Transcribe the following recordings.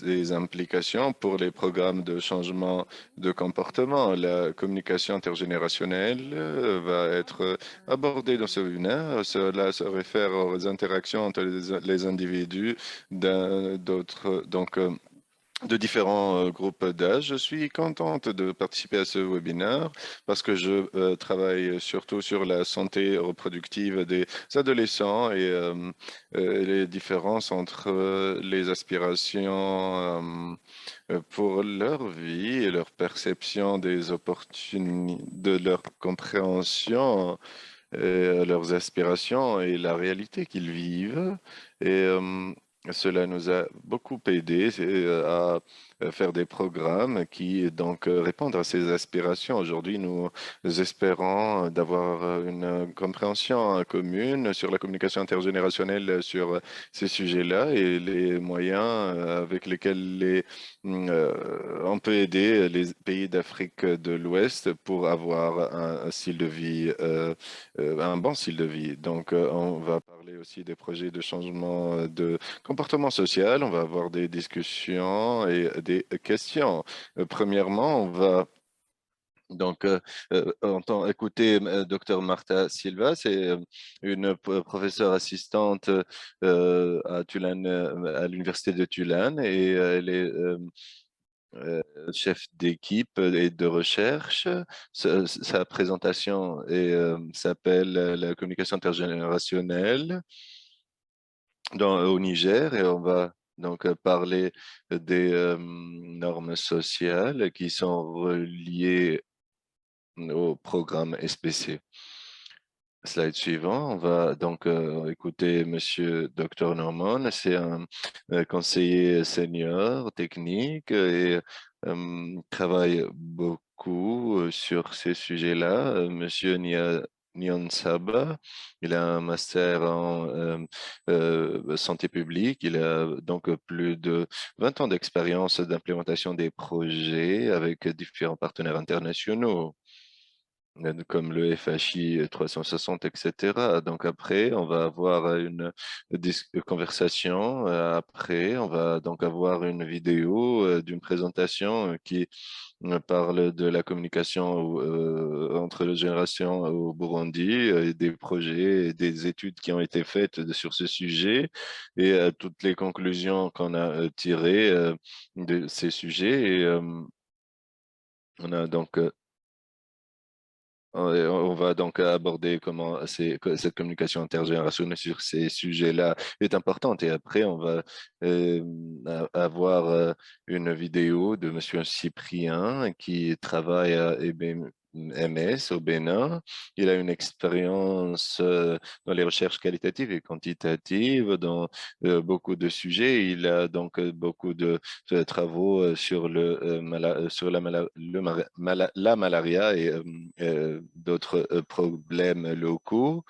des implications pour les programmes de changement de comportement. La communication intergénérationnelle va être abordée dans ce webinaire. Cela se réfère aux interactions entre les individus d'autres, de différents groupes d'âge. Je suis contente de participer à ce webinaire parce que je travaille surtout sur la santé reproductive des adolescents et les différences entre les aspirations pour leur vie et leur perception des opportunités, de leur compréhension, leurs aspirations et la réalité qu'ils vivent. Et cela nous a beaucoup aidé à faire des programmes qui donc répondent à ces aspirations. Aujourd'hui, nous espérons d'avoir une compréhension commune sur la communication intergénérationnelle sur ces sujets-là et les moyens avec lesquels on peut aider les pays d'Afrique de l'Ouest pour avoir un style de vie un bon style de vie. Donc, on va parler aussi des projets de changement de comportement social. On va avoir des discussions et des questions. Premièrement, on va donc écouter Dr Martha Silva, c'est une professeure assistante à Tulane, à l'université de Tulane, et elle est euh, chef d'équipe et de recherche. Sa présentation s'appelle la communication intergénérationnelle au Niger, et on va donc parler des normes sociales qui sont reliées au programme SPC. Slide suivant, on va donc écouter Monsieur Dr Norman. C'est un conseiller senior technique et travaille beaucoup sur ces sujets-là. Monsieur Nyan Saba, il a un master en santé publique. Il a donc plus de 20 ans d'expérience d'implémentation des projets avec différents partenaires internationaux comme le FHI 360, etc. Donc après, on va avoir une conversation. Après, on va donc avoir une vidéo d'une présentation qui parle de la communication entre les générations au Burundi, et des projets et des études qui ont été faites sur ce sujet et toutes les conclusions qu'on a tirées de ces sujets. Et on a donc on va donc aborder comment cette communication intergénérationnelle sur ces sujets-là est importante. Et après, on va avoir une vidéo de Monsieur Cyprien qui travaille à MS au Bénin. Il a une expérience dans les recherches qualitatives et quantitatives dans beaucoup de sujets. Il a donc beaucoup de travaux sur sur la malaria et d'autres problèmes locaux.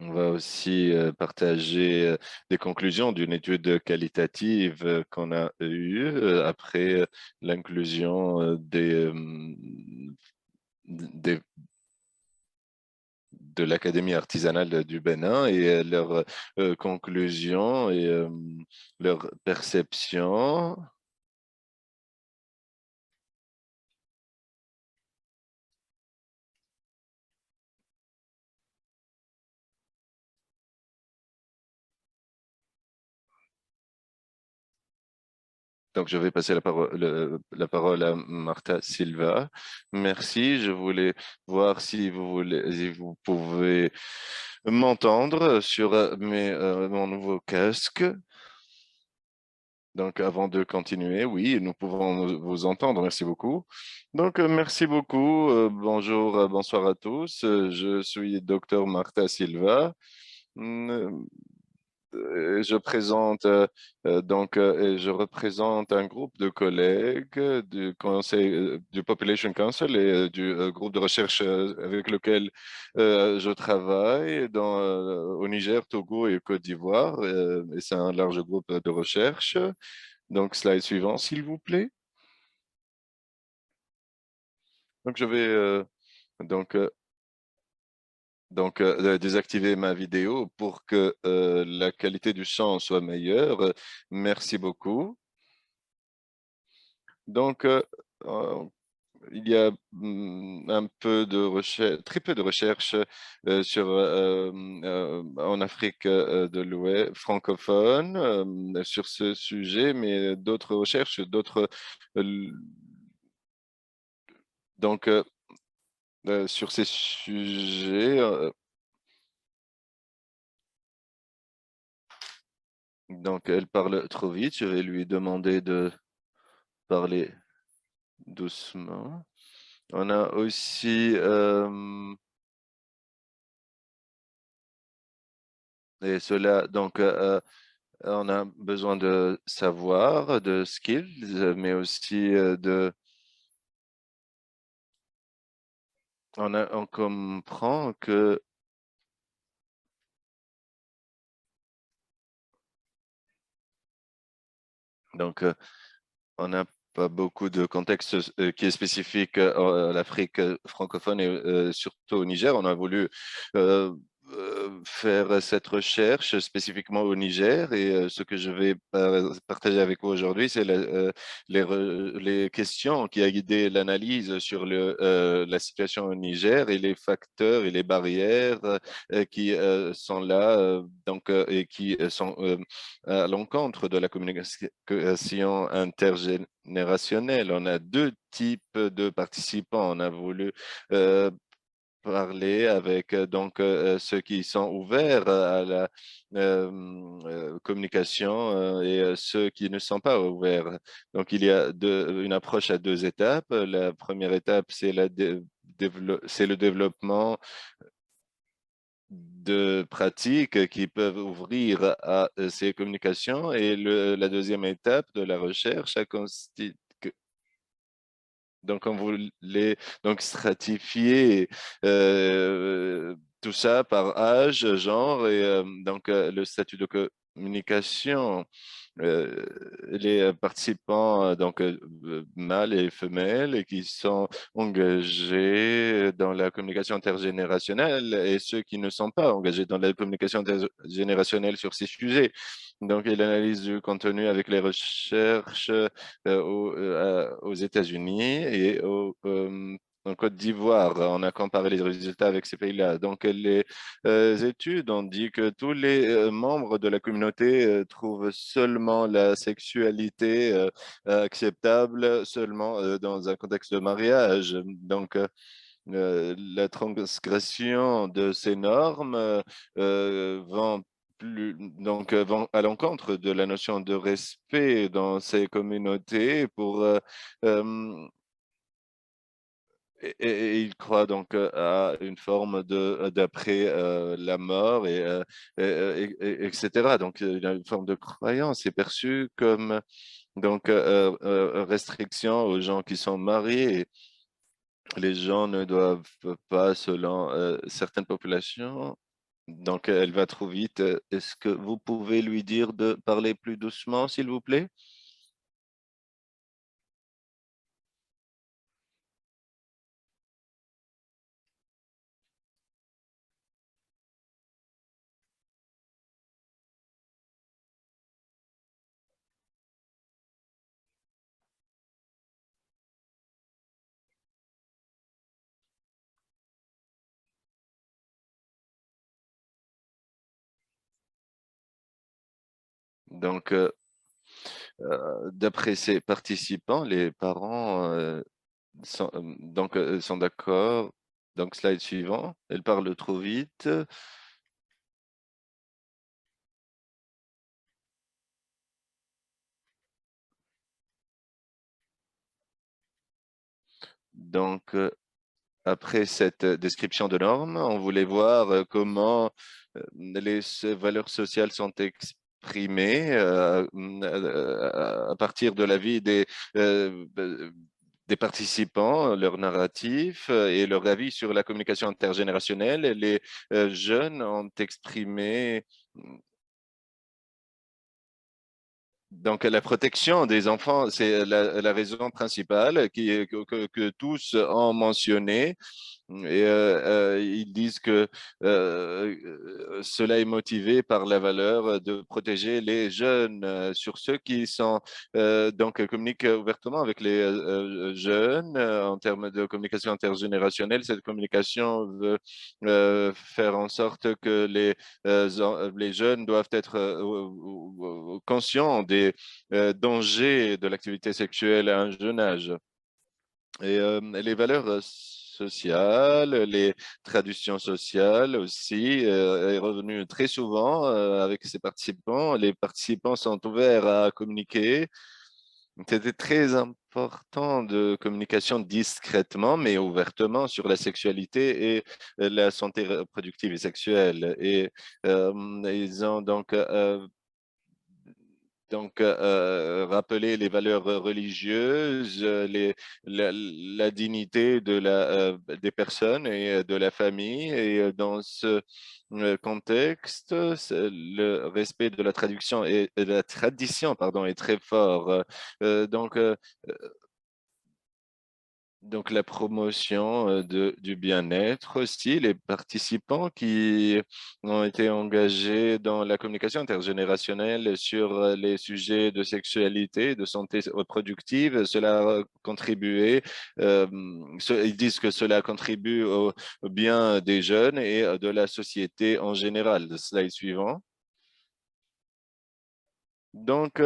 On va aussi partager des conclusions d'une étude qualitative qu'on a eue après l'inclusion des de l'Académie artisanale du Bénin et leurs conclusions et leurs perceptions. Donc, je vais passer la parole à Martha Silva. Merci. Je voulais voir si vous pouvez m'entendre sur mon nouveau casque. Donc, avant de continuer, oui, nous pouvons vous entendre. Merci beaucoup. Donc, merci beaucoup. Bonjour, bonsoir à tous. Je suis Dr Martha Silva. Hum, je présente et je représente un groupe de collègues du conseil du Population Council et du groupe de recherche avec lequel je travaille au Niger, Togo et Côte d'Ivoire. Et c'est un large groupe de recherche. Donc, slide suivant, s'il vous plaît. Donc, je vais donc Donc, désactiver ma vidéo pour que la qualité du son soit meilleure. Merci beaucoup. Donc, euh, il y a un peu de recherche, très peu de recherches en Afrique de l'Ouest francophone sur ce sujet, mais d'autres recherches, euh, donc sur ces sujets. Donc, elle parle trop vite. Je vais lui demander de parler doucement. On a aussi et cela. Donc, on a besoin de savoir, de skills, mais aussi on comprend que donc on n'a pas beaucoup de contexte qui est spécifique à l'Afrique francophone et surtout au Niger. On a voulu euh, faire cette recherche spécifiquement au Niger et ce que je vais partager avec vous aujourd'hui, c'est les questions qui a guidé l'analyse sur la situation au Niger et les facteurs et les barrières qui sont là et qui sont à l'encontre de la communication intergénérationnelle. On a deux types de participants. On a voulu euh, parler avec ceux qui sont ouverts à la communication et ceux qui ne sont pas ouverts. Donc, il y a une approche à deux étapes. La première étape, c'est c'est le développement de pratiques qui peuvent ouvrir à ces communications. Et la deuxième étape de la recherche a consisté. Donc, on voulait donc stratifier tout ça par âge, genre, et le statut de communication. Euh, les participants, mâles et femelles, et qui sont engagés dans la communication intergénérationnelle et ceux qui ne sont pas engagés dans la communication intergénérationnelle sur ces sujets. Donc, il analyse du contenu avec les recherches aux États-Unis et en Côte d'Ivoire. On a comparé les résultats avec ces pays-là. Donc, les études ont dit que tous les membres de la communauté trouvent seulement la sexualité acceptable seulement dans un contexte de mariage. Donc, la transgression de ces normes vont vont à l'encontre de la notion de respect dans ces communautés euh, et il croit donc à une forme de d'après la mort etc. Donc il y a une forme de croyance est perçue comme restriction aux gens qui sont mariés. Les gens ne doivent pas, selon certaines populations. Donc elle va trop vite. Est-ce que vous pouvez lui dire de parler plus doucement, s'il vous plaît? Donc, d'après ces participants, les parents sont d'accord. Donc, slide suivant. Elle parle trop vite. Donc, après cette description de normes, on voulait voir comment ces valeurs sociales sont exprimées à partir de la vie des participants, leur narratif et leur avis sur la communication intergénérationnelle. Les jeunes ont exprimé donc la protection des enfants, c'est la raison principale que tous ont mentionné. Et ils disent que cela est motivé par la valeur de protéger les jeunes sur ceux qui sont donc communiquent ouvertement avec les jeunes en termes de communication intergénérationnelle. Cette communication veut faire en sorte que les jeunes doivent être conscients des dangers de l'activité sexuelle à un jeune âge. Et les valeurs sociales, les traditions sociales aussi, est revenu très souvent avec ces participants. Les participants sont ouverts à communiquer. C'était très important de communication discrètement, mais ouvertement sur la sexualité et la santé reproductive et sexuelle. Et ils ont donc, rappeler les valeurs religieuses, la dignité des personnes et de la famille. Et dans ce contexte, le respect de la traduction et de la tradition, pardon, est très fort. Donc, la promotion du bien-être aussi, les participants qui ont été engagés dans la communication intergénérationnelle sur les sujets de sexualité, de santé reproductive, cela a contribué, ils disent que cela contribue au bien des jeunes et de la société en général. Le slide suivant. Donc,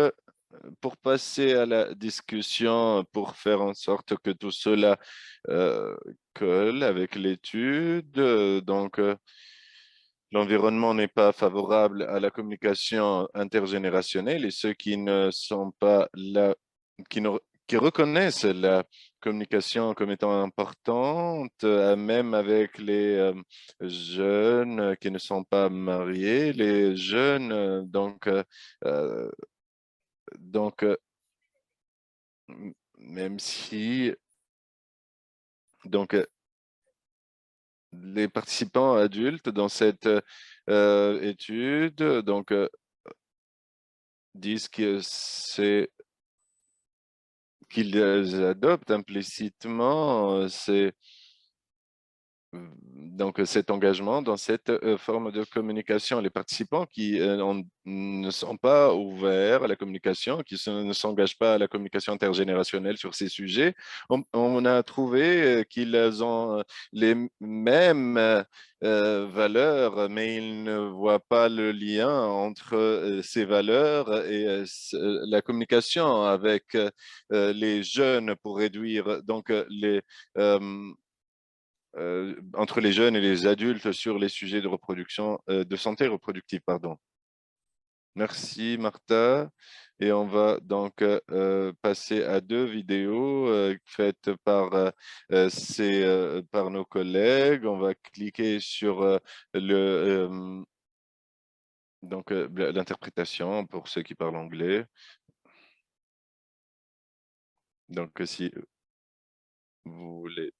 pour passer à la discussion, pour faire en sorte que tout cela euh, colle avec l'étude, l'environnement n'est pas favorable à la communication intergénérationnelle et ceux qui ne sont pas là, qui, ne- qui reconnaissent la communication comme étant importante, même avec les jeunes qui ne sont pas mariés, les jeunes, euh, donc, même si donc les participants adultes dans cette étude disent que c'est qu'ils adoptent implicitement cet engagement dans cette forme de communication. Les participants qui ne sont pas ouverts à la communication, ne s'engagent pas à la communication intergénérationnelle sur ces sujets, on a trouvé qu'ils ont les mêmes valeurs, mais ils ne voient pas le lien entre ces valeurs et la communication avec les jeunes pour réduire entre les jeunes et les adultes sur les sujets de reproduction, de santé reproductive, pardon. Merci Martha. Et on va donc passer à deux vidéos faites par nos collègues. On va cliquer sur l'interprétation pour ceux qui parlent anglais. Donc, si vous voulez,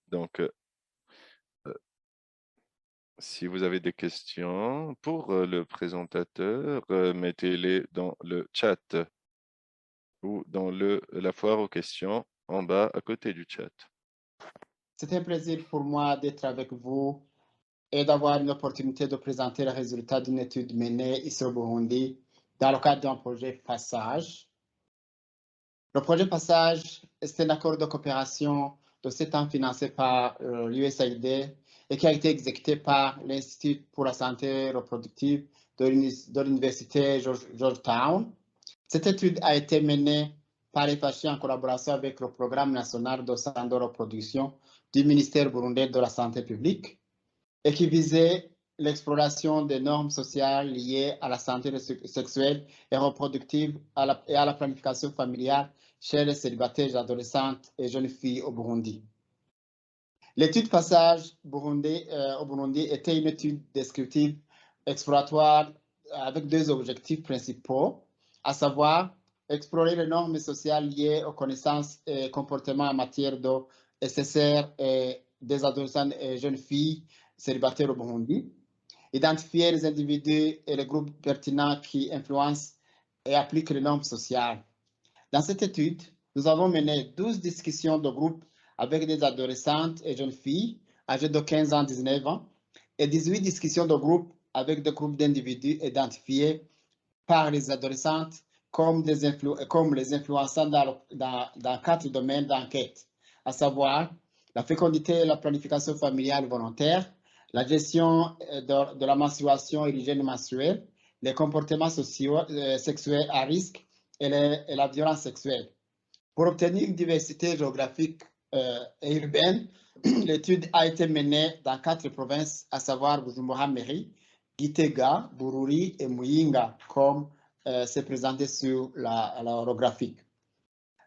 si vous avez des questions pour le présentateur, mettez-les dans le chat ou dans la foire aux questions en bas à côté du chat. C'est un plaisir pour moi d'être avec vous et d'avoir une opportunité de présenter les résultats d'une étude menée ici au Burundi dans le cadre d'un projet Passage. Le projet Passage est un accord de coopération de 7 ans financé par l'USAID et qui a été exécuté par l'Institut pour la santé reproductive de l'Université Georgetown. Cette étude a été menée par FHI en collaboration avec le Programme national de santé de reproduction du ministère burundais de la Santé publique et qui visait l'exploration des normes sociales liées à la santé sexuelle et reproductive et à la planification familiale chez les célibataires, adolescentes et jeunes filles au Burundi. L'étude Passage au Burundi était une étude descriptive exploratoire avec deux objectifs principaux, à savoir explorer les normes sociales liées aux connaissances et comportements en matière de SSR et des adolescents et jeunes filles célibataires au Burundi, identifier les individus et les groupes pertinents qui influencent et appliquent les normes sociales. Dans cette étude, nous avons mené 12 discussions de groupe avec des adolescentes et jeunes filles âgés de 15 ans à 19 ans, et 18 discussions de groupe avec des groupes d'individus identifiés par les adolescentes comme les influençant dans 4 domaines d'enquête, à savoir la fécondité et la planification familiale volontaire, la gestion de la menstruation et l'hygiène menstruelle, les comportements sexuels à risque et la violence sexuelle. Pour obtenir une diversité géographique et urbaine, l'étude a été menée dans 4 provinces, à savoir Bujumbura-Mairie, Gitega, Bururi et Muyinga, comme c'est présenté sur l'orographique.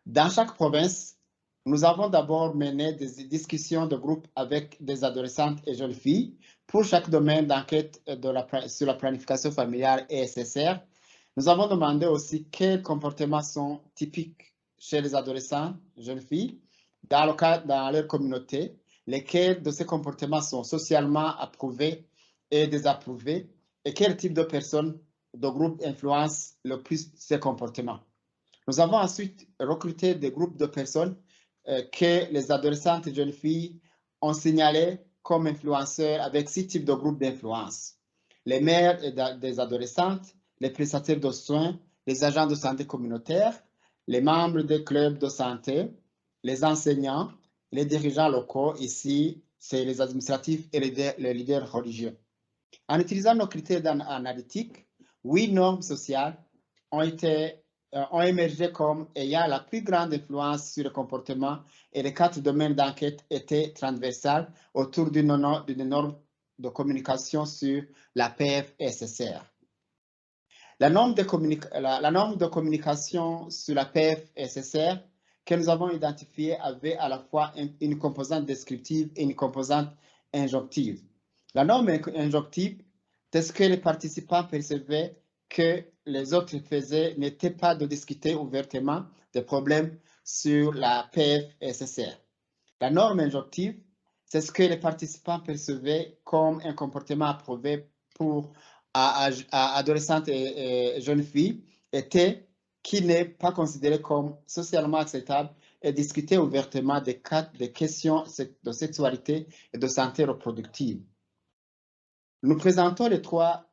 Dans chaque province, nous avons d'abord mené des discussions de groupe avec des adolescentes et jeunes filles pour chaque domaine d'enquête sur la planification familiale et SSR. Nous avons demandé aussi quels comportements sont typiques chez les adolescents, jeunes filles, dans leur communauté, lesquels de ces comportements sont socialement approuvés et désapprouvés, et quel type de personnes, de groupes influencent le plus ces comportements. Nous avons ensuite recruté des groupes de personnes que les adolescentes et jeunes filles ont signalés comme influenceurs avec 6 types de groupes d'influence. Les mères des adolescentes, les prestataires de soins, les agents de santé communautaire, les membres des clubs de santé, les enseignants, les dirigeants locaux, ici, c'est les administratifs et les leaders religieux. En utilisant nos critères analytiques, 8 normes sociales ont émergé comme ayant la plus grande influence sur le comportement, et les 4 domaines d'enquête étaient transversales autour d'une norme de communication sur la PF-SSR. La norme de communication sur la PF-SSR que nous avons identifiée avait à la fois une composante descriptive et une composante injonctive. La norme injonctive, c'est ce que les participants percevaient que les autres faisaient n'était pas de discuter ouvertement des problèmes sur la PF-SSR. La norme injonctive, c'est ce que les participants percevaient comme un comportement approuvé pour adolescentes et jeunes filles, était qui n'est pas considéré comme socialement acceptable et discuter ouvertement des questions de sexualité et de santé reproductive. Nous présentons les 3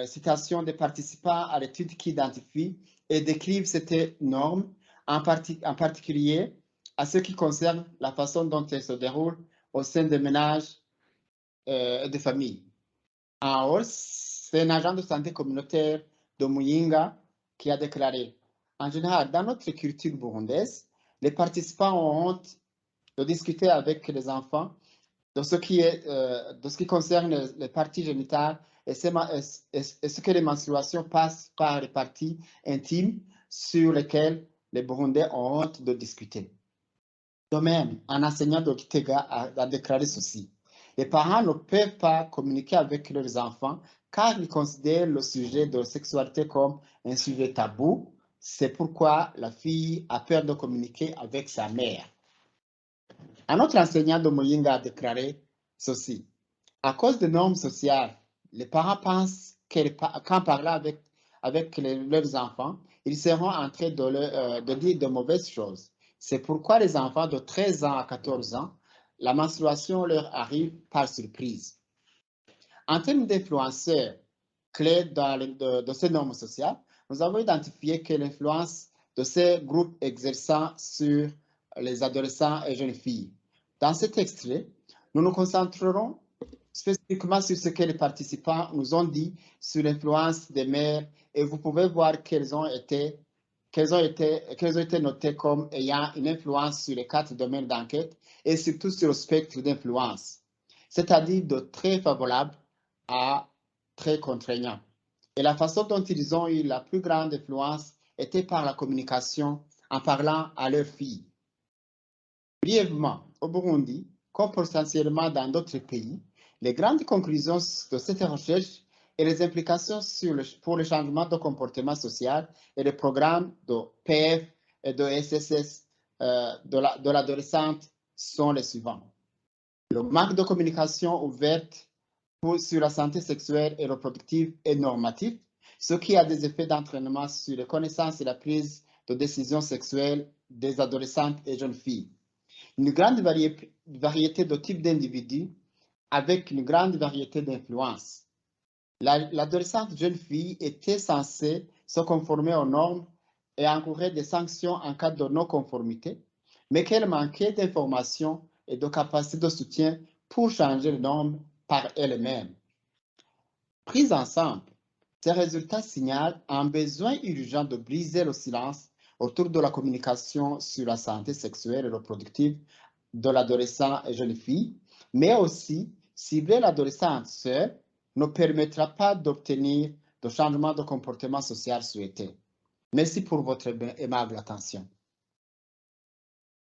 citations des participants à l'étude qui identifient et décrivent cette norme, en particulier à ce qui concerne la façon dont elle se déroule au sein des ménages et des familles. En haut, c'est un agent de santé communautaire de Muyinga qui a déclaré: en général, dans notre culture burundaise, les participants ont honte de discuter avec les enfants de ce qui concerne les parties génitales et ce que les menstruations passent par les parties intimes sur lesquelles les Burundais ont honte de discuter. De même, un enseignant de Kitega a déclaré ceci: les parents ne peuvent pas communiquer avec leurs enfants car ils considèrent le sujet de la sexualité comme un sujet tabou. C'est pourquoi la fille a peur de communiquer avec sa mère. Un autre enseignant de Muyinga a déclaré ceci: à cause des normes sociales, les parents pensent qu'en parlant avec leurs enfants, ils seront en train de dire de mauvaises choses. C'est pourquoi les enfants de 13 ans à 14 ans, la menstruation leur arrive par surprise. En termes d'influenceurs clés de ces normes sociales, nous avons identifié que l'influence de ces groupes exerçant sur les adolescents et jeunes filles. Dans cet extrait, nous nous concentrerons spécifiquement sur ce que les participants nous ont dit sur l'influence des mères, et vous pouvez voir qu'elles ont été notées comme ayant une influence sur les 4 domaines d'enquête et surtout sur le spectre d'influence, c'est-à-dire de très favorable à très contraignant. Et la façon dont ils ont eu la plus grande influence était par la communication, en parlant à leurs filles. Brièvement, au Burundi, comme potentiellement dans d'autres pays, les grandes conclusions de cette recherche et les implications pour le changement de comportement social et les programmes de PF et de SSS de l'adolescente sont les suivants. Le manque de communication ouverte sur la santé sexuelle et reproductive est normatif, ce qui a des effets d'entraînement sur les connaissances et la prise de décision sexuelle des adolescentes et jeunes filles. Une grande variété de types d'individus avec une grande variété d'influences. L'adolescente jeune fille était censée se conformer aux normes et encourir des sanctions en cas de non-conformité, mais qu'elle manquait d'informations et de capacités de soutien pour changer les normes par elle-même. Pris ensemble, ces résultats signalent un besoin urgent de briser le silence autour de la communication sur la santé sexuelle et reproductive de l'adolescent et jeune fille, mais aussi cibler l'adolescente seule ne permettra pas d'obtenir de changement de comportement social souhaité. Merci pour votre aimable attention.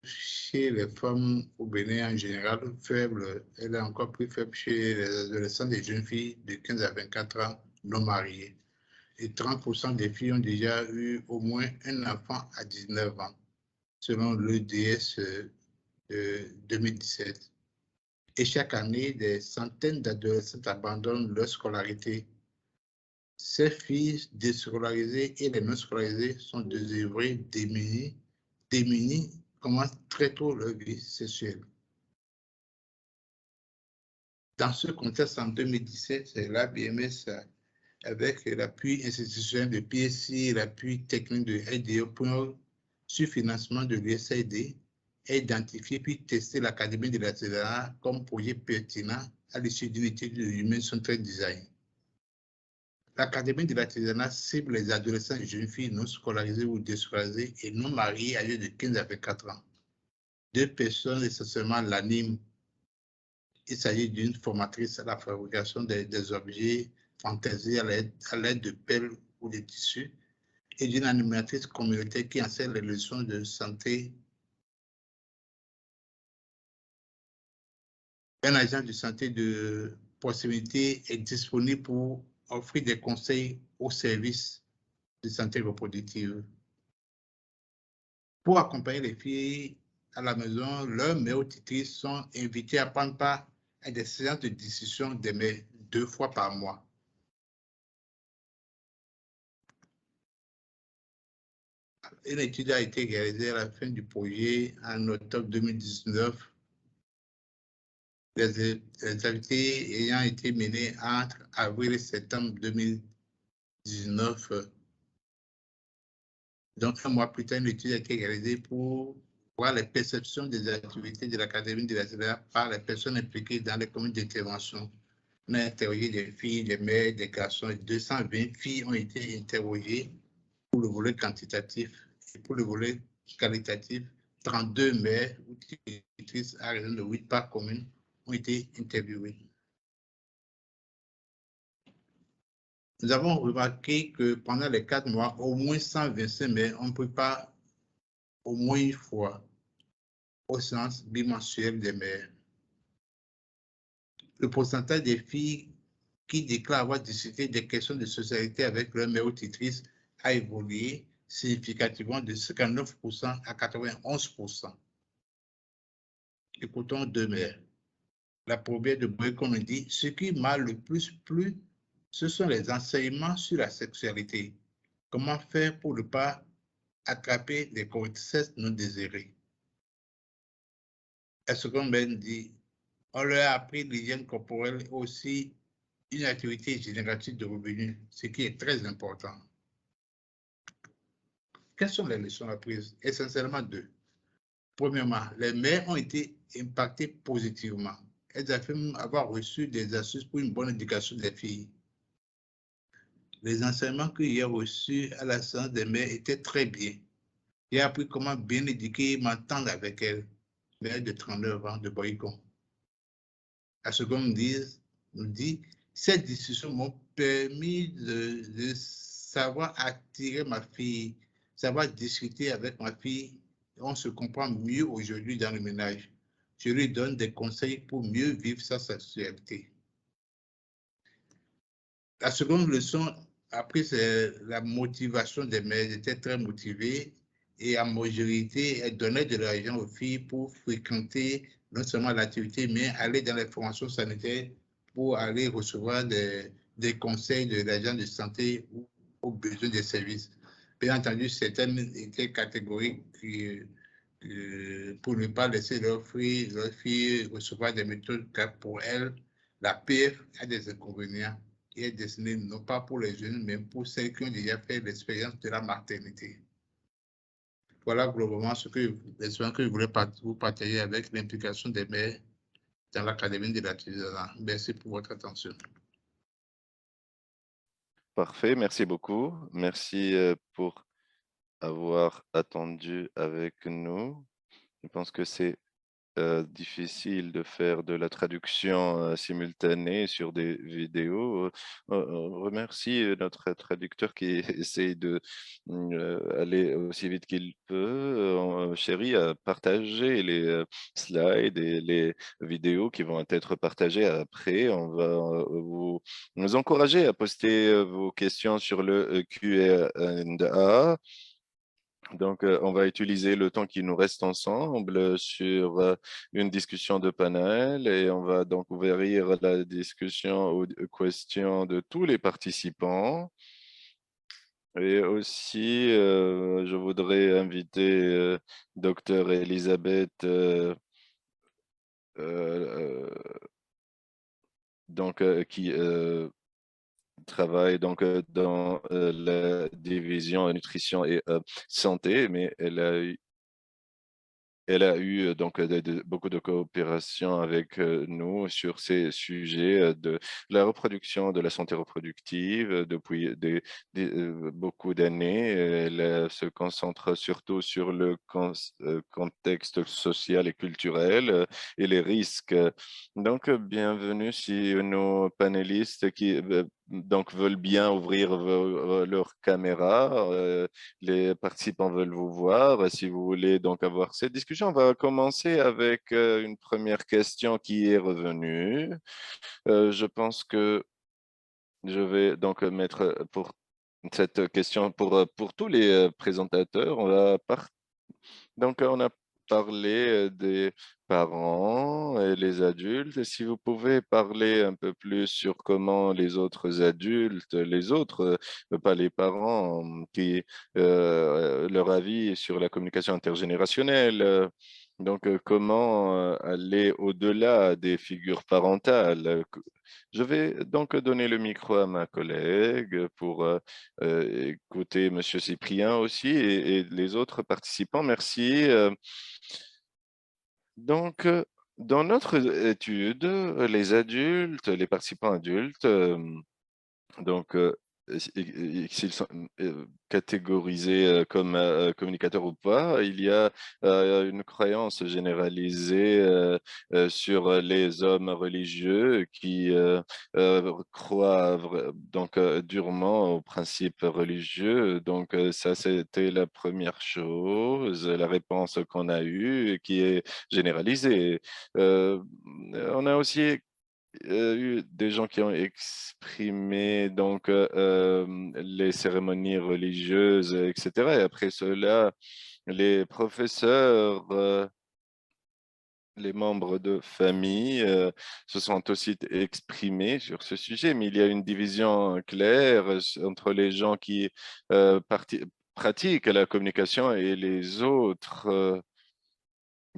Chez les femmes au Bénin en général, faible, elle est encore plus faible chez les adolescents et jeunes filles de 15 à 24 ans non mariées. Et 30% des filles ont déjà eu au moins un enfant à 19 ans, selon l'EDS de 2017. Et chaque année, des centaines d'adolescents abandonnent leur scolarité. Ces filles déscolarisées et les non scolarisées sont désœuvrées, démunies, commencent très tôt leur vie sexuelle. Dans ce contexte, en 2017, l'ABMS, avec l'appui institutionnel de PSI et l'appui technique de LDO sur financement de l'USAID, a identifié puis testé l'Académie de l'artisanat comme projet pertinent à l'issue d'une étude de Human Centered Design. L'Académie de l'artisanat cible les adolescents et jeunes filles non scolarisées ou déscolarisées et non mariées âgées de 15 à 24 ans. 2 personnes essentiellement l'animent. Il s'agit d'une formatrice à la fabrication des objets fantaisie à l'aide de pelles ou de tissus et d'une animatrice communautaire qui enseigne les leçons de santé. Un agent de santé de proximité est disponible pour offrir des conseils aux services de santé reproductive. Pour accompagner les filles à la maison, leurs mères tutrices sont invitées à prendre part à des séances de discussion des mères 2 fois par mois. Une étude a été réalisée à la fin du projet en octobre 2019. Les activités ayant été menées entre avril et septembre 2019. Donc, un mois plus tard, une étude a été réalisée pour voir les perceptions des activités de l'Académie de l'artisanat par les personnes impliquées dans les communes d'intervention. On a interrogé des filles, des mères, des garçons. 220 filles ont été interrogées pour le volet quantitatif et pour le volet qualitatif. 32 mères ou tutrices à raison de 8 par commune ont été interviewées. Nous avons remarqué que pendant les 4 mois, au moins 125 mères ont pris part au moins une fois aux séances bimensuelles des mères. Le pourcentage des filles qui déclarent avoir discuté des questions de socialité avec leur mère ou tutrice a évolué significativement de 59% à 91%. Écoutons 2 mères. La première de Boycon nous dit, ce qui m'a le plus plu, ce sont les enseignements sur la sexualité. Comment faire pour ne pas attraper des grossesses non désirées. La seconde mère dit, on leur a appris l'hygiène corporelle et aussi une activité générative de revenus, ce qui est très important. Quelles sont les leçons apprises? Essentiellement 2. Premièrement, les mères ont été impactées positivement. Elles affirment avoir reçu des astuces pour une bonne éducation des filles. Les enseignements que j'ai reçus à la séance des mères étaient très bien. J'ai appris comment bien éduquer et m'entendre avec elles. Mère de 39 ans de Boycon. La seconde nous dit, ces discussions m'ont permis de savoir attirer ma fille, savoir discuter avec ma fille. On se comprend mieux aujourd'hui dans le ménage. Je lui donne des conseils pour mieux vivre sa sexualité. La seconde leçon, après, c'est la motivation des mères. Elles étaient très motivées et en majorité, elles donnaient de l'argent aux filles pour fréquenter non seulement l'activité, mais aller dans les formations sanitaires pour aller recevoir des conseils de l'agent de santé ou aux besoins des services. Bien entendu, certaines étaient catégoriques pour ne pas laisser leurs filles recevoir des méthodes pour elles la PF a des inconvénients et est destinée non pas pour les jeunes, mais pour celles qui ont déjà fait l'expérience de la maternité. Voilà globalement l'expérience que je voulais vous partager avec l'implication des mères dans l'Académie de l'artisanat. Merci pour votre attention. Parfait, merci beaucoup. Merci pour avoir attendu avec nous. Je pense que c'est difficile de faire de la traduction simultanée sur des vidéos. On remercie notre traducteur qui essaye de aller aussi vite qu'il peut. Chéri a partagé les slides et les vidéos qui vont être partagées après. On va nous encourager à poster vos questions sur le Q&A. Donc, on va utiliser le temps qui nous reste ensemble sur une discussion de panel et on va donc ouvrir la discussion aux questions de tous les participants. Et aussi, je voudrais inviter Dr. Elisabeth qui travaille donc dans la division nutrition et santé, mais elle a eu donc beaucoup de coopération avec nous sur ces sujets de la reproduction, de la santé reproductive depuis beaucoup d'années. Elle se concentre surtout sur le contexte social et culturel et les risques. Donc, bienvenue si nos panélistes qui donc veulent bien ouvrir leur caméra. Les participants veulent vous voir. Si vous voulez donc avoir cette discussion, on va commencer avec une première question qui est revenue. Je pense que je vais donc mettre pour cette question pour tous les présentateurs. Donc, on a parlé des parents et les adultes. Si vous pouvez parler un peu plus sur comment les autres adultes, les autres, pas les parents, leur avis sur la communication intergénérationnelle. Donc, comment aller au-delà des figures parentales? Je vais donc donner le micro à ma collègue pour écouter M. Cyprien aussi et les autres participants. Merci. Donc, dans notre étude, les adultes, les participants adultes, donc, s'ils sont catégorisés comme communicateurs ou pas, il y a une croyance généralisée sur les hommes religieux qui croient donc durement aux principes religieux. Donc, ça, c'était la première chose, la réponse qu'on a eue, qui est généralisée. On a aussi eu des gens qui ont exprimé donc les cérémonies religieuses, etc. Et après cela, les professeurs, les membres de famille se sont aussi exprimés sur ce sujet, mais il y a une division claire entre les gens qui pratiquent la communication et les autres.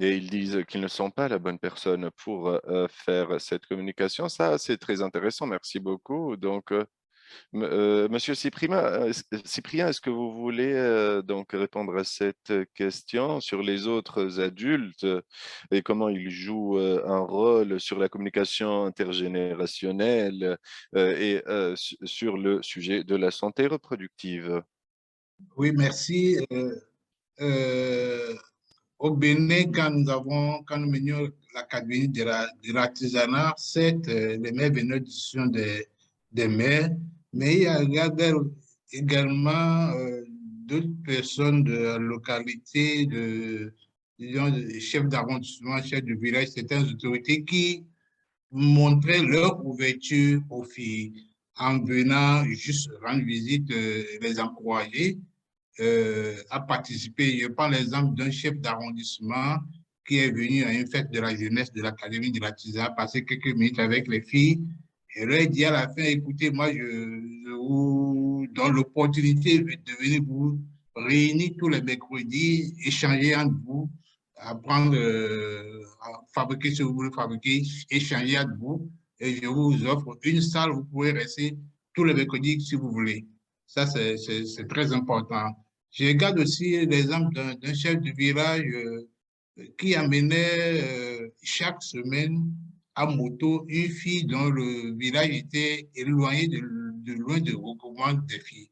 Et ils disent qu'ils ne sont pas la bonne personne pour faire cette communication. Ça, c'est très intéressant. Merci beaucoup. Donc, Monsieur Cyprien, est-ce que vous voulez donc répondre à cette question sur les autres adultes et comment ils jouent un rôle sur la communication intergénérationnelle et sur le sujet de la santé reproductive? Oui, merci. Au Bénin, quand nous menions l'Académie de l'artisanat, certes, les mères venaient d'édition des mères, mais il y a également d'autres personnes de la localité, disons, des chefs d'arrondissement, chefs de village, certaines autorités qui montraient leur ouverture aux filles en venant juste rendre visite, les encourager à participer. Je prends l'exemple d'un chef d'arrondissement qui est venu à une fête de la jeunesse de l'Académie de l'artisanat, passer quelques minutes avec les filles et leur dit à la fin, écoutez, moi, je vous donne l'opportunité de venir vous réunir tous les mercredis, échanger entre vous, apprendre à fabriquer ce que vous voulez fabriquer, échanger entre vous et je vous offre une salle, vous pouvez rester tous les mercredis si vous voulez. Ça, c'est très important. Je regarde aussi l'exemple d'un chef de village qui amenait chaque semaine à moto une fille dont le village était éloigné de loin du regroupement des filles.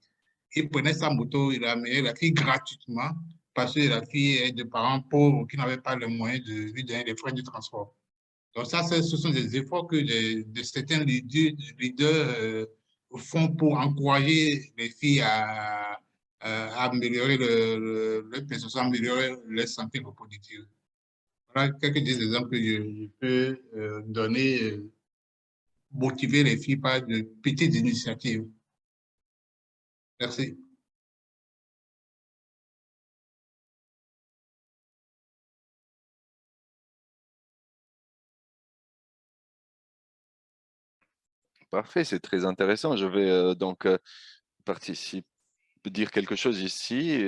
Il prenait sa moto, il amenait la fille gratuitement parce que la fille est de parents pauvres qui n'avaient pas les moyens de lui donner les frais de transport. Donc ça, ce sont des efforts que certains leaders font pour encourager les filles à améliorer leur perception, améliorer leur santé reproductive. Voilà quelques des exemples que je peux donner, motiver les filles par de petites initiatives. Merci. Parfait, c'est très intéressant. Je vais donc participer, dire quelque chose ici.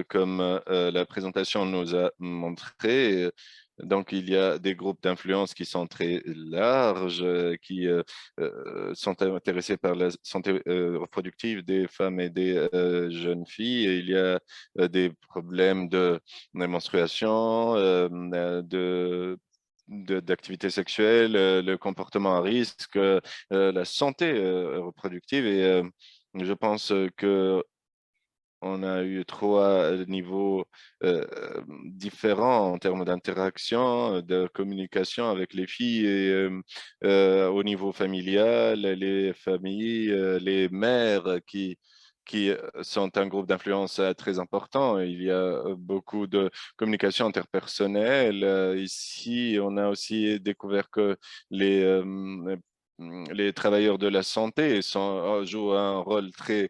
Comme la présentation nous a montré, donc il y a des groupes d'influence qui sont très larges, qui sont intéressés par la santé reproductive des femmes et des jeunes filles. Et il y a des problèmes de menstruation, d'activité sexuelle, le comportement à risque, la santé reproductive. Et je pense que on a eu trois niveaux différents en termes d'interaction, de communication avec les filles et au niveau familial, les familles, les mères qui sont un groupe d'influence très important. Il y a beaucoup de communication interpersonnelle. Ici, on a aussi découvert que les travailleurs de la santé jouent un rôle très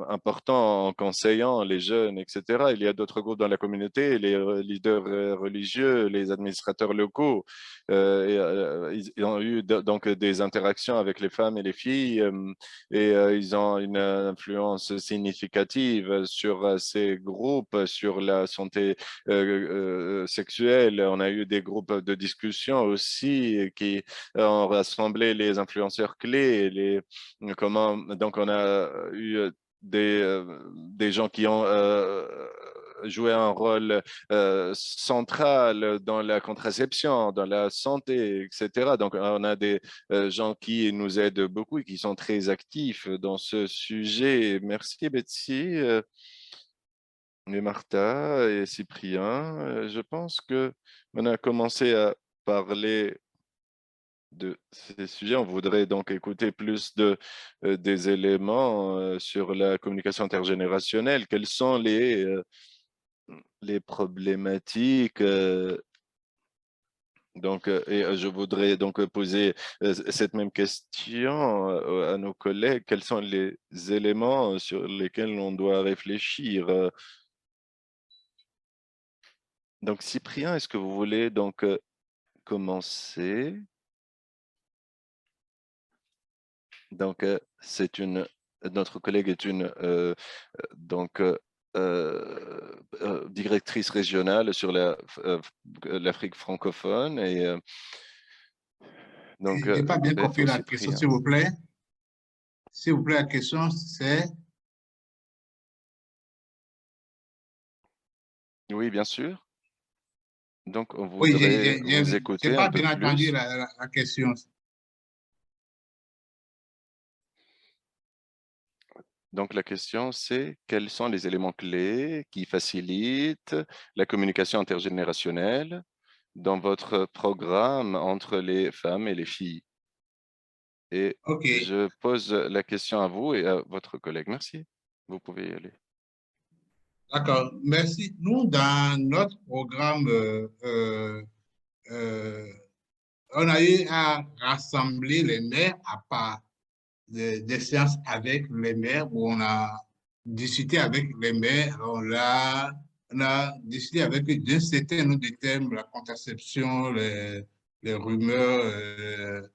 important en conseillant les jeunes, etc. Il y a d'autres groupes dans la communauté, les leaders religieux, les administrateurs locaux. Ils ont eu donc des interactions avec les femmes et les filles ils ont une influence significative sur ces groupes, sur la santé sexuelle. On a eu des groupes de discussion aussi qui ont rassemblé les influenceurs clés, donc on a eu des gens qui ont joué un rôle central dans la contraception, dans la santé, etc. Donc on a des gens qui nous aident beaucoup et qui sont très actifs dans ce sujet. Merci Betsy, et Martha et Cyprien. Je pense que on a commencé à parler de ces sujets. On voudrait donc écouter plus des éléments sur la communication intergénérationnelle. Quelles sont les problématiques je voudrais donc poser cette même question à nos collègues. Quels sont les éléments sur lesquels on doit réfléchir? Donc, Cyprien, est-ce que vous voulez donc commencer? Donc, notre collègue est donc directrice régionale sur l'Afrique francophone et donc Je n'ai pas bien peut-être compris la aussi question, Cyprien. s'il vous plaît. S'il vous plaît, la question, c'est... Oui, bien sûr. Donc, on Oui, voudrait je vous n'ai écouter un pas peu bien entendu plus. la question. Donc, la question, c'est quels sont les éléments clés qui facilitent la communication intergénérationnelle dans votre programme entre les femmes et les filles? Et OK, je pose la question à vous et à votre collègue. Merci. Vous pouvez y aller. d'accord. Merci. Nous, dans notre programme, euh, on a eu à rassembler les maires à part des séances avec les maires où on a discuté avec les maires. On a discuté avec eux d'un certain nombre de thèmes, la contraception, les rumeurs,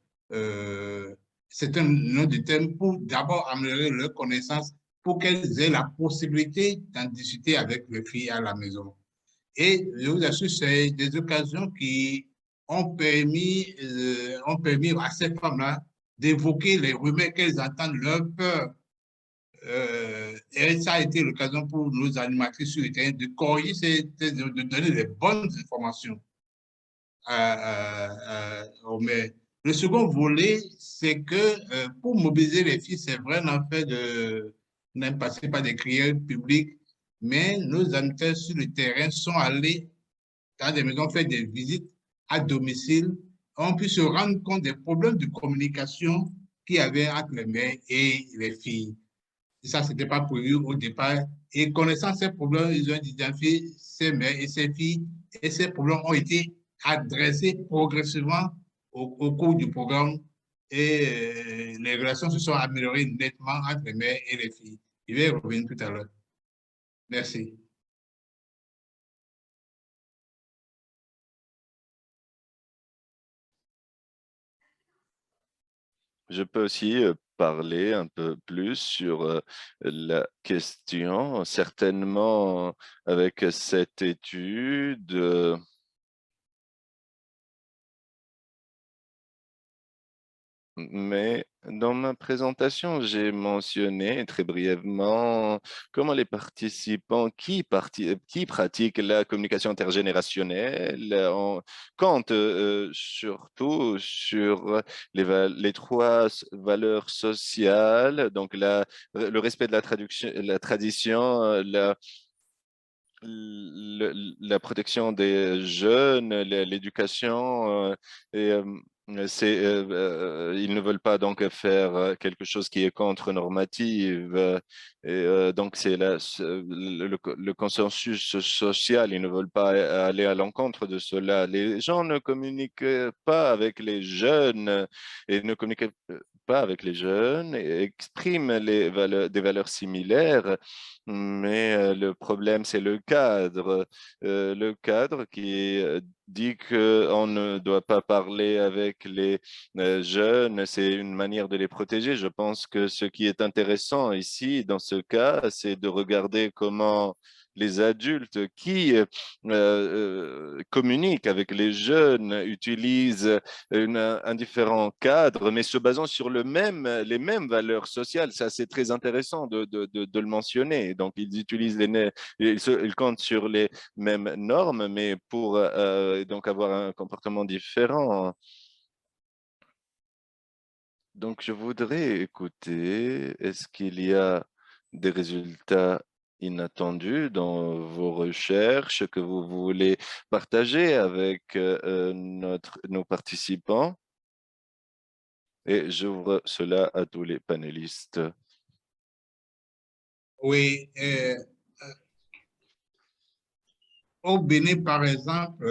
certain nombre de thèmes pour d'abord améliorer leur connaissance pour qu'elles aient la possibilité d'en discuter avec les filles à la maison. Et je vous assure, c'est des occasions qui ont permis à ces femmes-là d'évoquer les rumeurs qu'elles entendent, leur peur. Et ça a été l'occasion pour nos animatrices sur le terrain de corriger ces thèses, de donner les bonnes informations. Mais le second volet, c'est que pour mobiliser les filles, c'est vrai, on a fait même passé par des crières publiques, mais nos animateurs sur le terrain sont allés dans des maisons, faire des visites à domicile, ont pu se rendre compte des problèmes de communication qu'il y avait entre les mères et les filles. Et ça, ce n'était pas prévu au départ. Et connaissant ces problèmes, ils ont identifié ces mères et ces filles, et ces problèmes ont été adressés progressivement au cours du programme, et les relations se sont améliorées nettement entre les mères et les filles. Je vais y revenir tout à l'heure. Merci. Je peux aussi parler un peu plus sur la question. Certainement, avec cette étude, mais dans ma présentation, j'ai mentionné très brièvement comment les participants qui pratiquent la communication intergénérationnelle comptent surtout sur les trois valeurs sociales, donc le respect de la tradition, la protection des jeunes, l'éducation et ils ne veulent pas donc faire quelque chose qui est contre-normative. Donc, c'est le consensus social. Ils ne veulent pas aller à l'encontre de cela. Les gens ne communiquent pas avec les jeunes et ne communiquent pas avec les jeunes et expriment des valeurs similaires. Mais le problème, c'est le cadre. Le cadre qui dit qu'on ne doit pas parler avec les jeunes, c'est une manière de les protéger. Je pense que ce qui est intéressant ici, dans ce cas, c'est de regarder comment les adultes qui communiquent avec les jeunes utilisent un différent cadre, mais se basant sur les mêmes valeurs sociales. Ça, c'est très intéressant de le mentionner. Donc, ils utilisent ils comptent sur les mêmes normes, mais pour donc avoir un comportement différent. Donc, je voudrais écouter, est-ce qu'il y a des résultats inattendus dans vos recherches que vous voulez partager avec nos participants? Et j'ouvre cela à tous les panélistes. Oui, au Bénin, par exemple,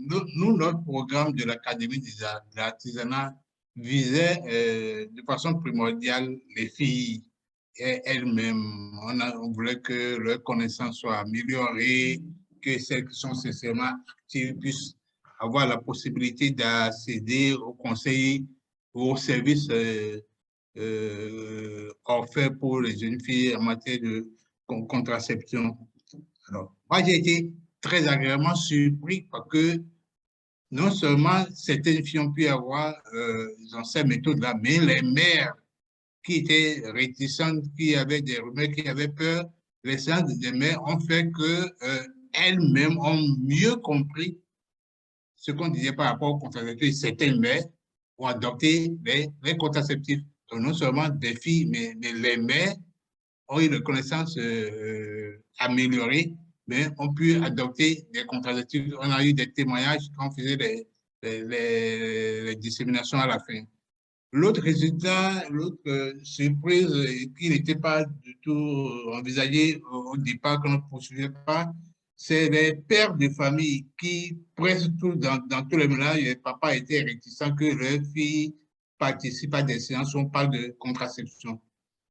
notre programme de l'Académie de l'artisanat visait de façon primordiale les filles elles-mêmes. On voulait que leurs connaissances soient améliorées, que celles qui sont sincèrement actives puissent avoir la possibilité d'accéder aux conseils, aux services offerts pour les jeunes filles en matière de contraception. Alors, moi, j'ai été très agréablement surpris parce que non seulement certaines filles ont pu avoir ces méthodes-là, mais les mères qui étaient réticentes, qui avaient des rumeurs, qui avaient peur, les séances des mères ont fait qu'elles-mêmes ont mieux compris ce qu'on disait par rapport aux contraceptifs. Certaines mères ont adopté les contraceptifs. Donc, non seulement des filles, mais les mères ont eu une connaissance améliorée, mais ont pu adopter des contraceptifs. On a eu des témoignages quand on faisait les disséminations à la fin. L'autre résultat, l'autre surprise qui n'était pas du tout envisagée au départ, qu'on ne poursuivait pas, c'est les pères de famille qui, presque dans tous les ménages, les papas étaient réticents que leurs filles participent à des séances où on parle de contraception.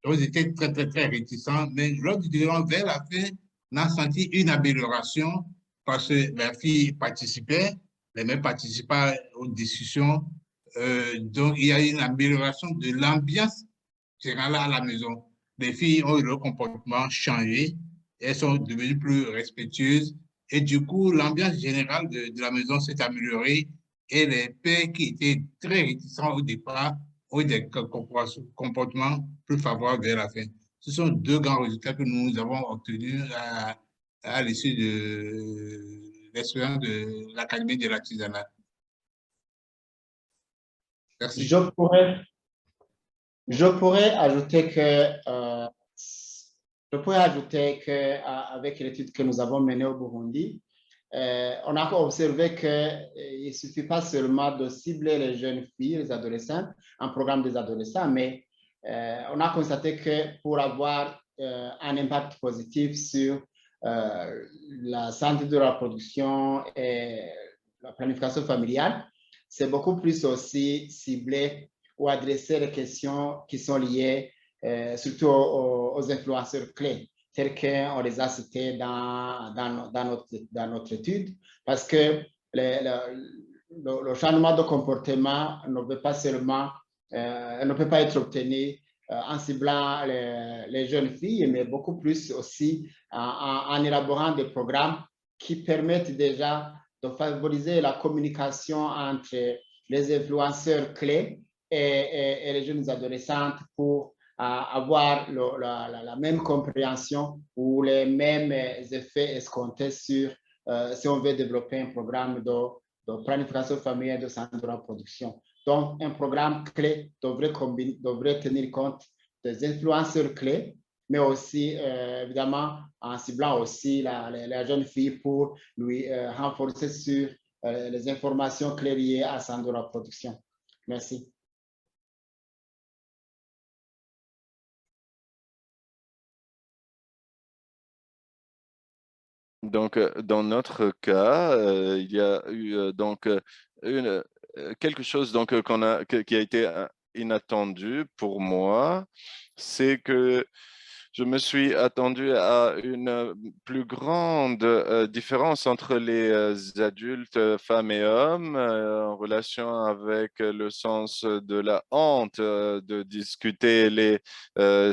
Donc, ils étaient très, très, très réticents. Mais lors du déroulement vers la fin, on a senti une amélioration parce que la fille participait, les mères participaient aux discussions. Donc, il y a une amélioration de l'ambiance générale à la maison. Les filles ont eu leur comportement changé, elles sont devenues plus respectueuses et du coup, l'ambiance générale de la maison s'est améliorée et les pères qui étaient très réticents au départ ont eu des comportements plus favorables vers la fin. Ce sont deux grands résultats que nous avons obtenus à l'issue de l'expérience de l'Académie de l'artisanat. Merci. Je pourrais ajouter avec l'étude que nous avons menée au Burundi, on a observé qu'il ne suffit pas seulement de cibler les jeunes filles, les adolescents, un programme des adolescents, mais on a constaté que pour avoir un impact positif sur la santé de la reproduction et la planification familiale, c'est beaucoup plus aussi ciblé ou adresser les questions qui sont liées surtout aux influenceurs clés, tels qu'on les a cités dans notre étude, parce que le changement de comportement ne peut pas seulement, ne peut pas être obtenu en ciblant les jeunes filles, mais beaucoup plus aussi en élaborant des programmes qui permettent déjà de favoriser la communication entre les influenceurs clés et les jeunes adolescentes pour avoir la même compréhension ou les mêmes effets escomptés sur si on veut développer un programme de planification familiale de santé de la reproduction. Donc, un programme clé devrait tenir compte des influenceurs clés, mais aussi, évidemment, en ciblant aussi la jeune fille pour lui renforcer sur les informations clés liées à la santé de la reproduction. Merci. Donc, dans notre cas, il y a eu quelque chose qui a été inattendu pour moi, c'est que je me suis attendu à une plus grande différence entre les adultes, femmes et hommes, en relation avec le sens de la honte de discuter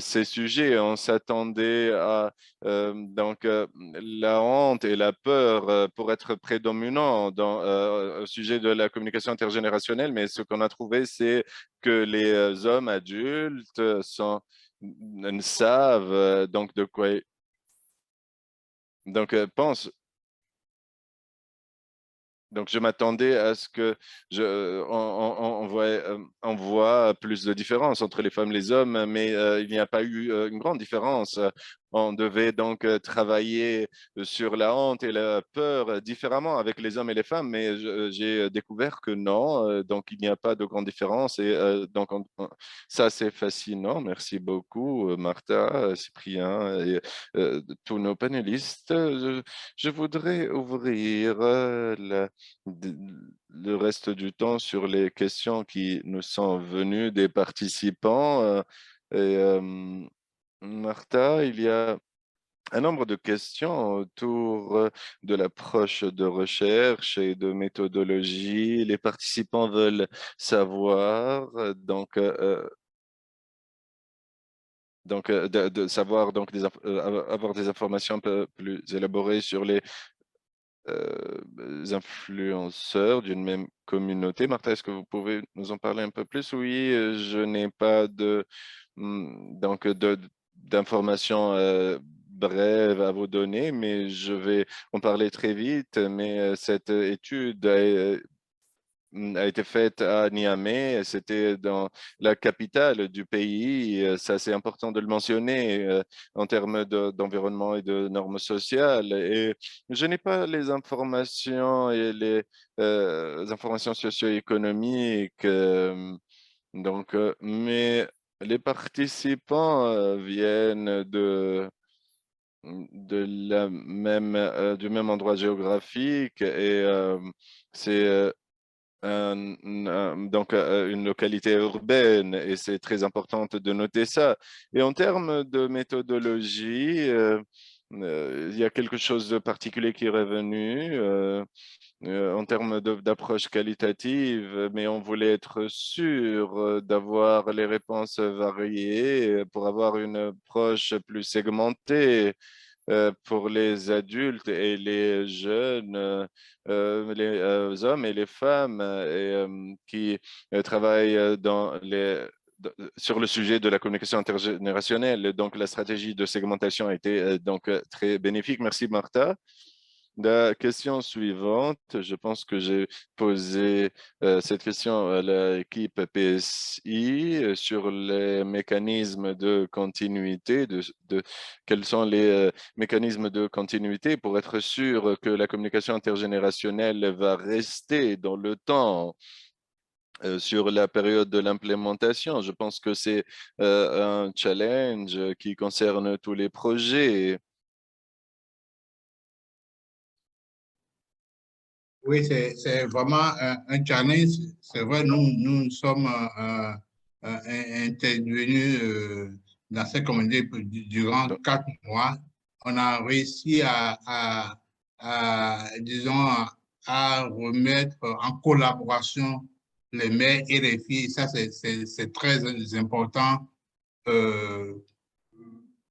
ces sujets. On s'attendait à la honte et la peur pour être prédominants au sujet de la communication intergénérationnelle, mais ce qu'on a trouvé, c'est que les hommes adultes ne savent donc de quoi. Donc, Donc, je m'attendais à ce que on voit plus de différence entre les femmes et les hommes, mais il n'y a pas eu une grande différence. On devait donc travailler sur la honte et la peur différemment avec les hommes et les femmes, mais j'ai découvert que non, donc il n'y a pas de grande différence. Et donc, ça, c'est fascinant. Merci beaucoup, Martha, Cyprien et tous nos panélistes. Je voudrais ouvrir le reste du temps sur les questions qui nous sont venues des participants. Martha, il y a un nombre de questions autour de l'approche de recherche et de méthodologie. Les participants veulent savoir, de savoir avoir des informations un peu plus élaborées sur les influenceurs d'une même communauté. Martha, est-ce que vous pouvez nous en parler un peu plus? Oui, je n'ai pas d'informations brèves à vous donner, mais je vais en parler très vite. Mais cette étude a été faite à Niamey, c'était dans la capitale du pays. Ça, c'est important de le mentionner en termes d'environnement et de normes sociales. Et je n'ai pas les informations et les informations socio-économiques. Mais les participants viennent du même endroit géographique et c'est une localité urbaine et c'est très important de noter ça. Et en termes de méthodologie, il y a quelque chose de particulier qui est revenu en termes d'approche qualitative, mais on voulait être sûr d'avoir les réponses variées pour avoir une approche plus segmentée pour les adultes et les jeunes, les hommes et les femmes qui travaillent sur le sujet de la communication intergénérationnelle. Donc, la stratégie de segmentation a été très bénéfique. Merci, Martha. La question suivante, je pense que j'ai posé cette question à l'équipe PSI sur les mécanismes de continuité, quels sont les mécanismes de continuité pour être sûr que la communication intergénérationnelle va rester dans le temps sur la période de l'implémentation. Je pense que c'est un challenge qui concerne tous les projets. Oui, c'est vraiment un challenge. C'est vrai, nous sommes intervenus dans cette communauté durant Donc, 4 mois. On a réussi disons, à remettre en collaboration les mères et les filles. Ça, c'est très important. Euh,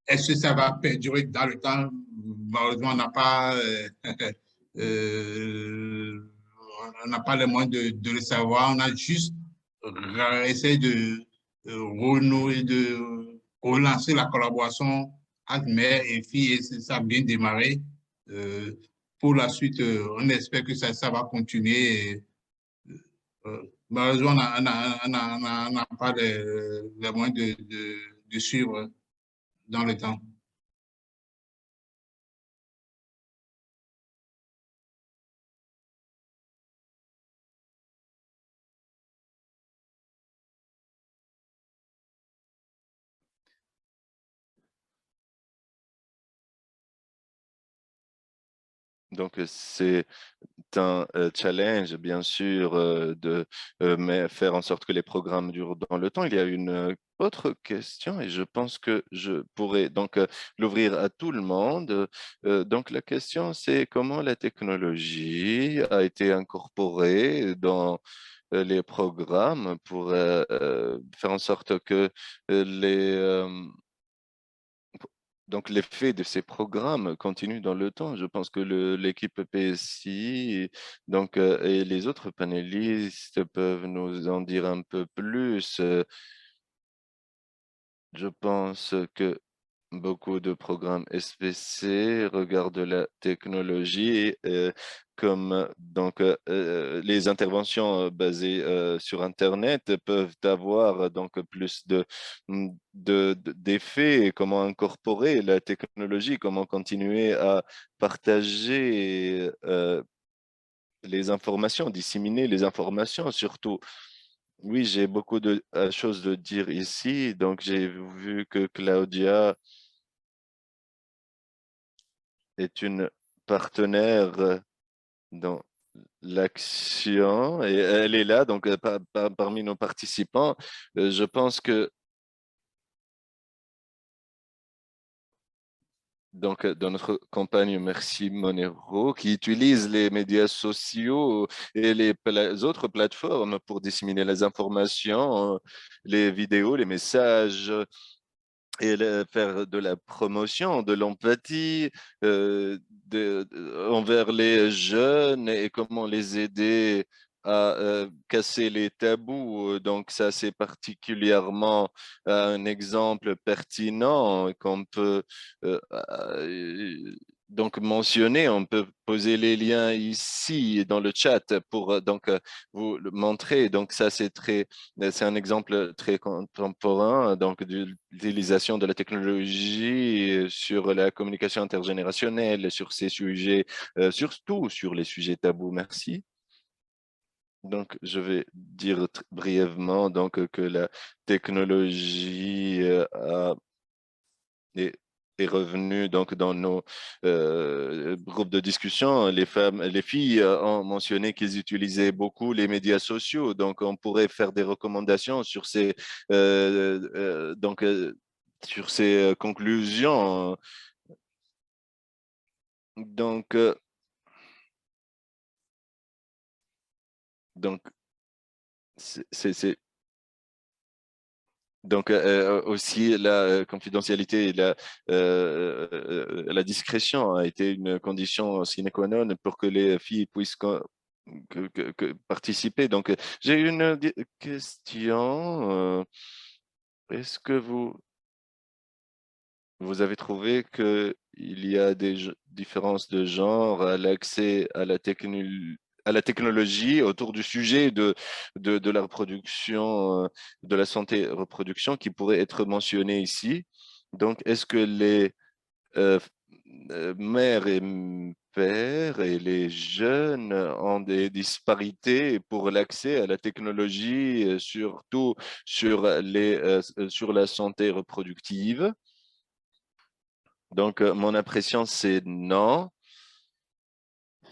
Est-ce que ça va perdurer dans le temps? Malheureusement, euh, on n'a pas les moyens de le savoir. On a juste essayé de renouer, de relancer la collaboration entre mères et filles et ça a bien démarré. Euh, pour la suite, on espère que ça va continuer. Malheureusement, on n'a pas les moyens de suivre dans le temps. donc, c'est un challenge, bien sûr, mais faire en sorte que les programmes durent dans le temps. Il y a une autre question et je pense que je pourrais donc l'ouvrir à tout le monde. Donc, la question, c'est comment la technologie a été incorporée dans les programmes pour faire en sorte que donc, l'effet de ces programmes continue dans le temps. Je pense que l'équipe PSI et les autres panélistes peuvent nous en dire un peu plus. Je pense que beaucoup de programmes SPC regardent la technologie comme les interventions basées sur Internet peuvent avoir plus d'effets, et comment incorporer la technologie, comment continuer à partager les informations, disséminer les informations surtout. Oui, j'ai beaucoup de choses de dire ici. Donc, j'ai vu que Claudia est une partenaire dans l'action et elle est là, donc parmi nos participants. Je pense que dans notre campagne Merci Monero, qui utilise les médias sociaux et les autres plateformes pour disséminer les informations, les vidéos, les messages et faire de la promotion, de l'empathie envers les jeunes et comment les aider à casser les tabous. Donc ça, c'est particulièrement un exemple pertinent qu'on peut donc mentionner. On peut poser les liens ici dans le chat pour vous le montrer. Donc ça, c'est un exemple très contemporain de l'utilisation de la technologie sur la communication intergénérationnelle, sur ces sujets, surtout sur les sujets tabous. Merci. Donc, je vais dire brièvement que la technologie est, est revenue dans nos groupes de discussion. Les filles ont mentionné qu'ils utilisaient beaucoup les médias sociaux. Donc, on pourrait faire des recommandations sur sur ces conclusions. Donc, euh, donc c'est Donc, aussi, la confidentialité et la discrétion a été une condition sine qua non pour que les filles puissent participer. Donc, j'ai une question. Est-ce que vous avez trouvé qu'il y a des différences de genre à l'accès à la technologie autour du sujet de la reproduction, de la santé reproduction qui pourrait être mentionné ici? Donc, est-ce que les euh, mères et pères et les jeunes ont des disparités pour l'accès à la technologie, surtout sur la santé reproductive? Donc, mon impression, c'est non.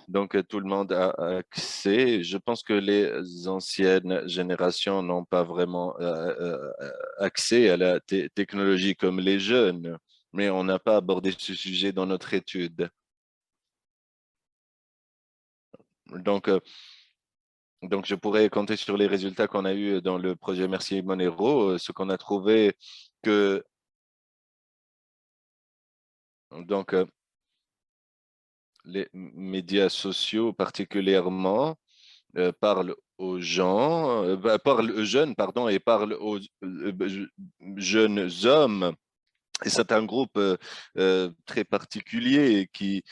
Donc, tout le monde a accès. Je pense que les anciennes générations n'ont pas vraiment accès à la technologie comme les jeunes, mais on n'a pas abordé ce sujet dans notre étude. Donc, je pourrais compter sur les résultats qu'on a eus dans le projet Merci Monero, ce qu'on a trouvé que donc, les médias sociaux particulièrement parlent aux gens, parlent aux jeunes, pardon, et parlent aux jeunes hommes. Et c'est un groupe très particulier qui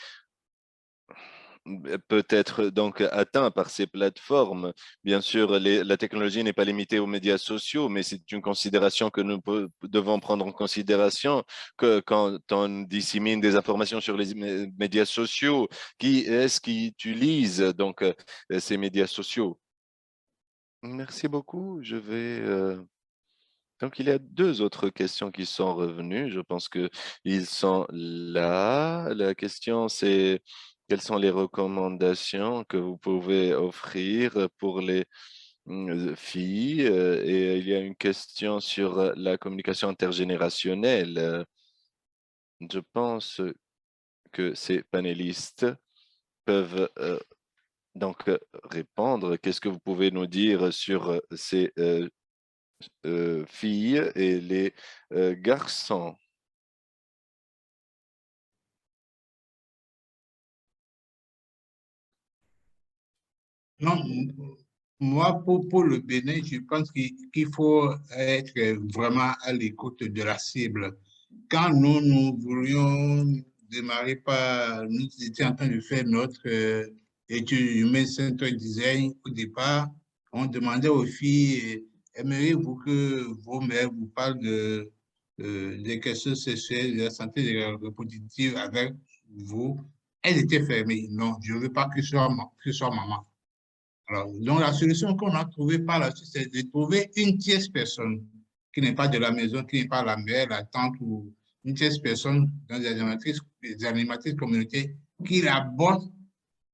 peut être donc atteint par ces plateformes. Bien sûr, la technologie n'est pas limitée aux médias sociaux, mais c'est une considération que nous devons prendre en considération que quand on dissémine des informations sur les médias sociaux, qui est-ce qui utilise donc ces médias sociaux? Merci beaucoup. Donc, il y a deux autres questions qui sont revenues. Je pense qu'ils sont là. La question, c'est quelles sont les recommandations que vous pouvez offrir pour les filles? Et il y a une question sur la communication intergénérationnelle. Je pense que ces panélistes peuvent donc répondre. Qu'est-ce que vous pouvez nous dire sur ces filles et les garçons? Non, moi, pour le Bénin, je pense qu'il faut être vraiment à l'écoute de la cible. Quand nous voulions démarrer par, nous étions en train de faire notre étude Human Centered Design au départ, on demandait aux filles, aimeriez-vous que vos mères vous parlent des questions sexuelles, de la santé reproductive avec vous? Elles étaient fermées. Non, je ne veux pas que ce soit maman. Alors, donc, la solution qu'on a trouvée par la suite, c'est de trouver une tierce personne qui n'est pas de la maison, qui n'est pas la mère, la tante ou une tierce personne dans des animatrices communautaires qui aborde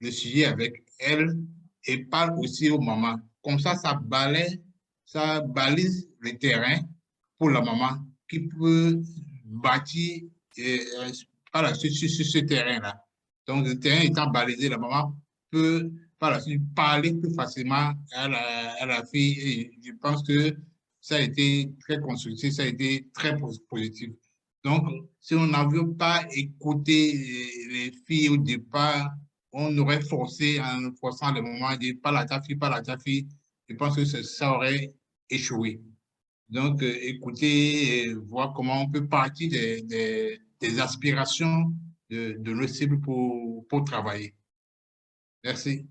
le sujet avec elle et parle aussi aux mamans. Comme ça balise le terrain pour la maman qui peut bâtir par la suite sur ce terrain-là. Donc, le terrain étant balisé, la maman peut par la suite parler plus facilement à la fille. Et je pense que ça a été très constructif, ça a été très positif. Donc, si on n'avait pas écouté les filles au départ, on aurait forcé, en forçant le moment, de pas la ta fille, pas la ta fille. Je pense que ça aurait échoué. Donc, écouter, voir comment on peut partir des aspirations de nos cibles pour travailler. Merci.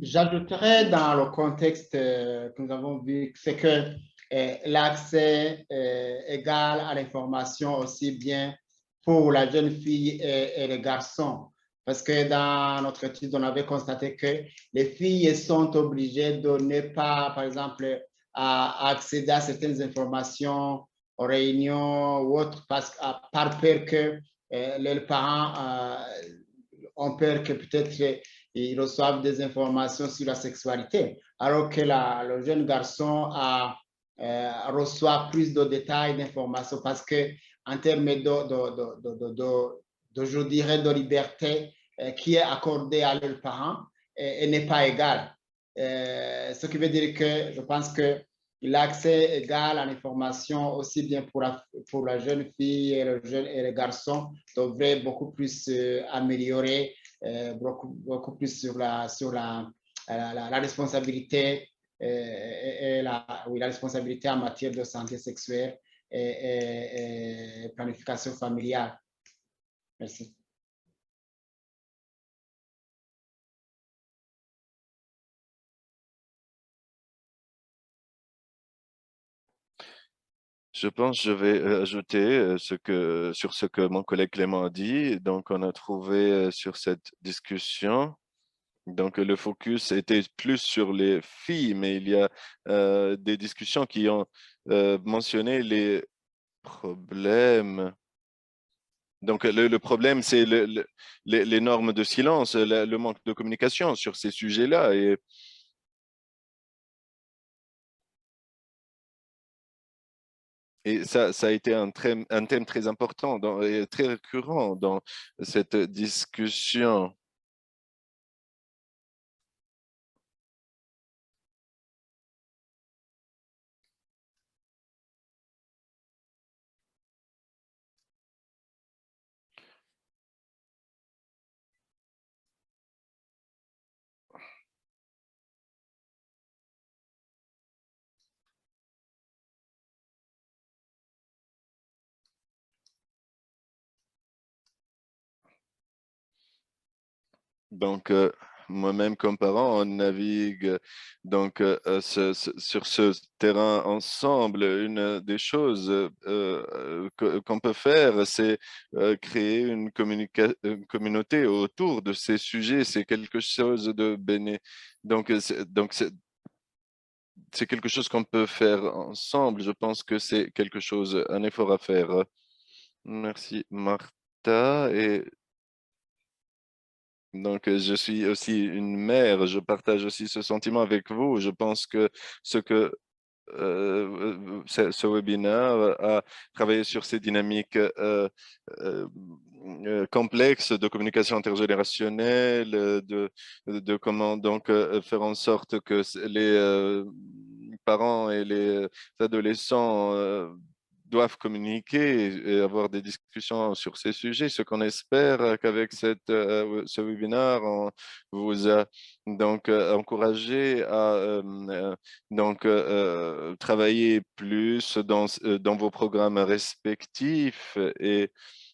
J'ajouterais dans le contexte que nous avons vu, c'est que l'accès égal à l'information aussi bien pour la jeune fille et les garçons. Parce que dans notre étude, on avait constaté que les filles sont obligées de ne pas, par exemple, accéder à certaines informations aux réunions ou autres, par peur que les parents ont peur que peut-être ils reçoivent des informations sur la sexualité, alors que le jeune garçon reçoit plus de détails, d'informations, parce qu'en termes je dirais, de liberté qui est accordée à leurs parents, elle n'est pas égale. Ce qui veut dire que je pense que l'accès égal à l'information, aussi bien pour la jeune fille et le garçon, devrait beaucoup plus améliorer, beaucoup plus sur la responsabilité la responsabilité en matière de santé sexuelle et planification familiale. Merci. Je pense que je vais ajouter sur ce que mon collègue Clément a dit. Donc, on a trouvé sur cette discussion, donc le focus était plus sur les filles, mais il y a des discussions qui ont mentionné les problèmes. Donc, le problème, c'est les normes de silence, le manque de communication sur ces sujets-là. Et ça a été un thème très important et très récurrent dans cette discussion. Donc, moi-même comme parent, on navigue donc sur ce terrain ensemble. Une des choses qu'on peut faire, c'est créer une communauté autour de ces sujets. C'est quelque chose de béné. Donc, c'est quelque chose qu'on peut faire ensemble. Je pense que c'est quelque chose, un effort à faire. Merci, Martha. Et donc, je suis aussi une mère, je partage aussi ce sentiment avec vous. Je pense que ce webinaire a travaillé sur ces dynamiques euh, complexes de communication intergénérationnelle, de comment donc faire en sorte que les parents et les adolescents doivent communiquer et avoir des discussions sur ces sujets. Ce qu'on espère qu'avec ce webinaire, on vous a donc encouragé à travailler plus dans vos programmes respectifs et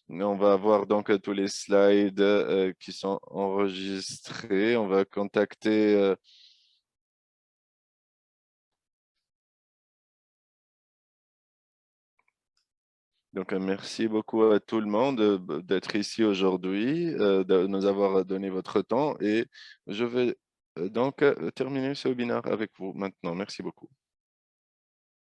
on va avoir donc tous les slides qui sont enregistrés. On va contacter donc, merci beaucoup à tout le monde d'être ici aujourd'hui, de nous avoir donné votre temps et je vais donc terminer ce webinaire avec vous maintenant. Merci beaucoup.